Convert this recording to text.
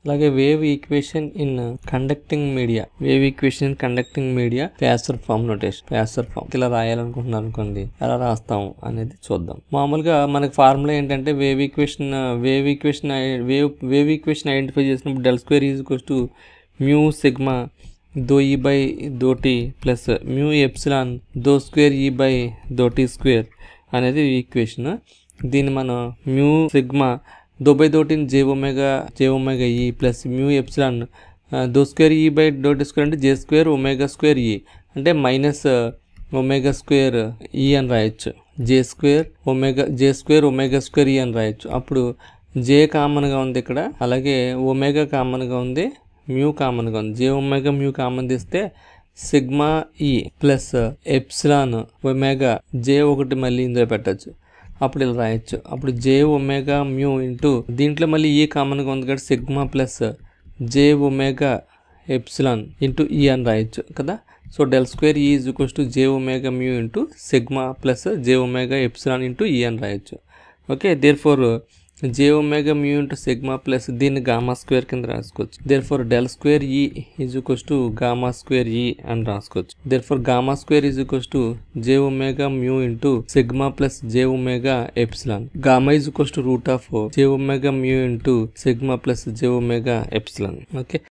అలాగే wave equation in conducting media, wave equation in conducting media phasor form notation, phasor form ఇలా రాయాలనుకుంటున్నాను అనుకోండి, ఎలా రాస్తాం అనేది చూద్దాం. మామూలుగా మనకి ఫార్ములా ఏంటంటే వేవ్ ఈక్వేషన్ ఐడెంటిఫై చేసినప్పుడు del square is equals to mu sigma doh E by doh t plus mu epsilon doh square E by doh t square అనేది ఈక్వేషన్. దీన్ని మనం mu sigma doh by doh టీని J omega E plus mu epsilon doh square E by doh t square అంటే J square omega square ఈ అంటే minus omega square E అని రాయొచ్చు. జే square omega square E అని రాయొచ్చు. అప్పుడు జే కామన్గా ఉంది ఇక్కడ, అలాగే ఒమేగా కామన్గా ఉంది, మ్యూ కామన్గా ఉంది. జే ఒమేగా మ్యూ కామన్ తీస్తే సిగ్మా ఈ ప్లస్ ఎప్సిలాన్ ఒమేగా జే ఒకటి మళ్ళీ ఇందులో పెట్టచ్చు. అప్పుడు ఇలా రాయొచ్చు. అప్పుడు జే ఒమేగా మ్యూ ఇంటూ దీంట్లో మళ్ళీ ఈ కామన్గా ఉంది కాబట్టి sigma plus j omega epsilon into E అని రాయొచ్చు కదా. So del square E is equals to j omega mu into sigma plus j omega epsilon into E అని రాయొచ్చు. Okay, therefore j omega mu into sigma plus దీన్ని gamma square కింద రాసుకోవచ్చు. Therefore del square E is equals to gamma square E అని రాసుకోవచ్చు. Therefore gamma square is equals to j omega mu into sigma plus j omega epsilon. Gamma is equals to root of J omega mu into sigma plus j omega epsilon. Okay.